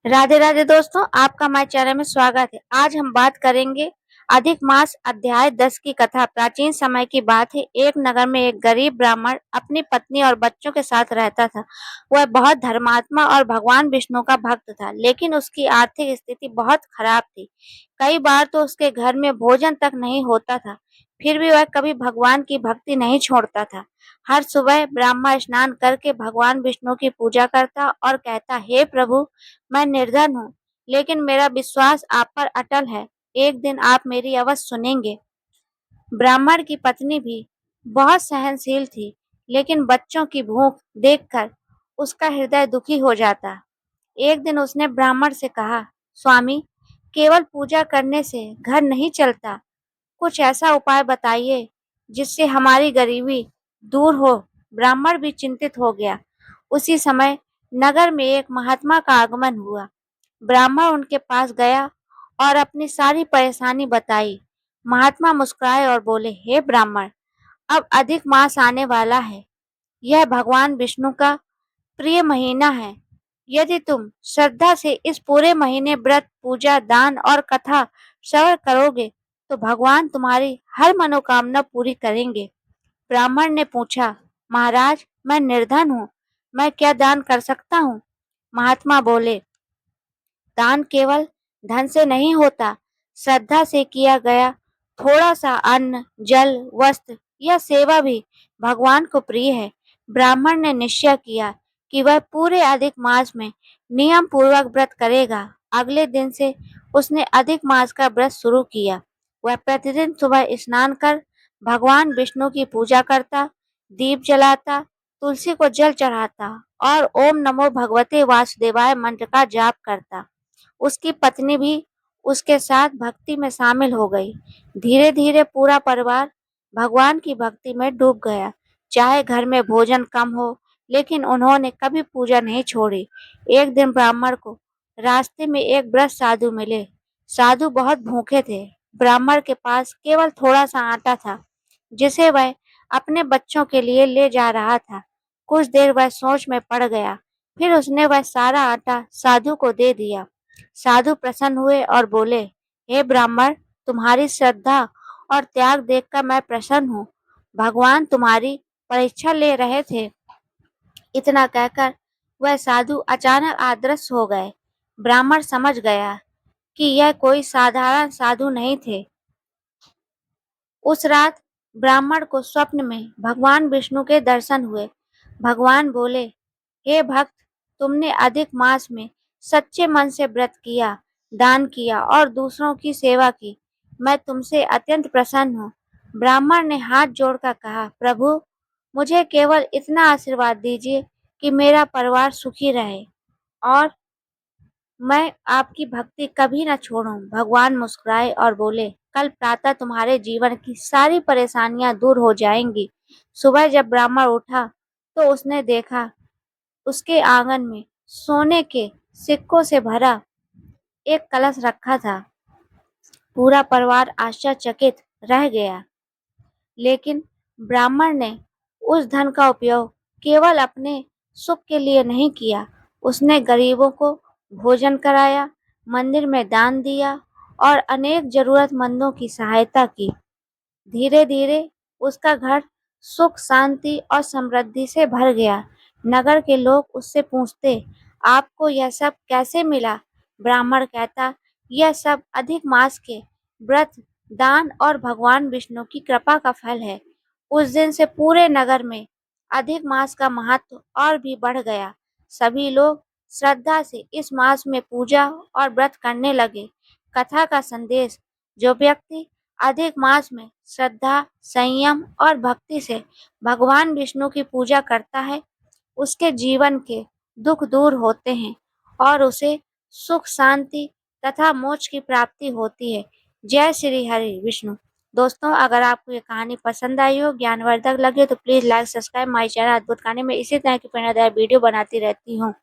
राधे राधे दोस्तों, आपका हमारे चैनल में स्वागत है। आज हम बात करेंगे अधिक मास अध्याय 10 की कथा। प्राचीन समय की बात है। एक नगर में एक गरीब ब्राह्मण अपनी पत्नी और बच्चों के साथ रहता था। वह बहुत धर्मात्मा और भगवान विष्णु का भक्त था, लेकिन उसकी आर्थिक स्थिति बहुत खराब थी। कई बार तो उसके घर में भोजन तक नहीं होता था। फिर भी वह कभी भगवान की भक्ति नहीं छोड़ता था। हर सुबह ब्राह्मण स्नान करके भगवान विष्णु की पूजा करता और कहता, हे प्रभु, मैं निर्धन हूँ, लेकिन मेरा विश्वास आप पर अटल है। एक दिन आप मेरी अवश्य सुनेंगे। ब्राह्मण की पत्नी भी बहुत सहनशील थी, लेकिन बच्चों की भूख देखकर उसका हृदय दुखी हो जाता। एक दिन उसने ब्राह्मण से कहा, स्वामी, केवल पूजा करने से घर नहीं चलता। कुछ ऐसा उपाय बताइए जिससे हमारी गरीबी दूर हो। ब्राह्मण भी चिंतित हो गया। उसी समय नगर में एक महात्मा का आगमन हुआ। ब्राह्मण उनके पास गया और अपनी सारी परेशानी बताई। महात्मा मुस्कुराए और बोले, हे ब्राह्मण, अब अधिक मास आने वाला है। यह भगवान विष्णु का प्रिय महीना है। यदि तुम श्रद्धा से इस पूरे महीने व्रत, पूजा, दान और कथा श्रवण करोगे तो भगवान तुम्हारी हर मनोकामना पूरी करेंगे। ब्राह्मण ने पूछा, महाराज, मैं निर्धन हूँ, मैं क्या दान कर सकता हूँ? महात्मा बोले, दान केवल धन से नहीं होता, श्रद्धा से किया गया थोड़ा सा अन्न, जल, वस्त्र या सेवा भी भगवान को प्रिय है। ब्राह्मण ने निश्चय किया कि वह पूरे अधिक मास में नियम पूर्वक व्रत करेगा। अगले दिन से उसने अधिक मास का व्रत शुरू किया। वह प्रतिदिन सुबह स्नान कर भगवान विष्णु की पूजा करता, दीप जलाता, तुलसी को जल चढ़ाता और ओम नमो भगवते वासुदेवाय मंत्र का जाप करता। उसकी पत्नी भी उसके साथ भक्ति में शामिल हो गई। धीरे धीरे पूरा परिवार भगवान की भक्ति में डूब गया। चाहे घर में भोजन कम हो, लेकिन उन्होंने कभी पूजा नहीं छोड़ी। एक दिन ब्राह्मण को रास्ते में एक वृद्ध साधु मिले। साधु बहुत भूखे थे। ब्राह्मण के पास केवल थोड़ा सा आटा था, जिसे वह अपने बच्चों के लिए ले जा रहा था। कुछ देर वह सोच में पड़ गया। फिर उसने वह सारा आटा साधु को दे दिया। साधु प्रसन्न हुए और बोले, हे ब्राह्मण, तुम्हारी श्रद्धा और त्याग देखकर मैं प्रसन्न हूँ। भगवान तुम्हारी परीक्षा ले रहे थे। इतना कहकर वह साधु अचानक अदृश्य हो गए। ब्राह्मण समझ गया कि यह कोई साधारण साधु नहीं थे। उस रात ब्राह्मण को स्वप्न में भगवान विष्णु के दर्शन हुए। भगवान बोले, हे भक्त, तुमने अधिक मास में सच्चे मन से व्रत किया, दान किया और दूसरों की सेवा की। मैं तुमसे अत्यंत प्रसन्न हूँ। ब्राह्मण ने हाथ जोड़कर कहा, प्रभु, मुझे केवल इतना आशीर्वाद दीजिए कि मेरा परिवार सुखी रहे और मैं आपकी भक्ति कभी न छोड़ूं। भगवान मुस्कुराए और बोले, कल प्रातः तुम्हारे जीवन की सारी परेशानियां दूर हो जाएंगी। सुबह जब ब्राह्मण उठा तो उसने देखा उसके आंगन में सोने के सिक्कों से भरा एक कलश रखा था। पूरा परिवार आश्चर्यचकित रह गया, लेकिन ब्राह्मण ने उस धन का उपयोग केवल अपने सुख के लिए नहीं किया। उसने गरीबों को भोजन कराया, मंदिर में दान दिया और अनेक जरूरतमंदों की सहायता की। धीरे धीरे उसका घर सुख, शांति और समृद्धि से भर गया। नगर के लोग उससे पूछते, आपको यह सब कैसे मिला? ब्राह्मण कहता, यह सब अधिक मास के व्रत, दान और भगवान विष्णु की कृपा का फल है। उस दिन से पूरे नगर में अधिक मास का महत्व और भी बढ़ गया। सभी लोग श्रद्धा से इस मास में पूजा और व्रत करने लगे। कथा का संदेश, जो व्यक्ति अधिक मास में श्रद्धा, संयम और भक्ति से भगवान विष्णु की पूजा करता है, उसके जीवन के दुख दूर होते हैं और उसे सुख, शांति तथा मोक्ष की प्राप्ति होती है। जय श्री हरि विष्णु। दोस्तों, अगर आपको ये कहानी पसंद आई हो, ज्ञानवर्धक लगे, तो please like, subscribe my channel अद्भुत कहानी में इसी तरह की प्रेरणादायक वीडियो बनाती रहती हूँ।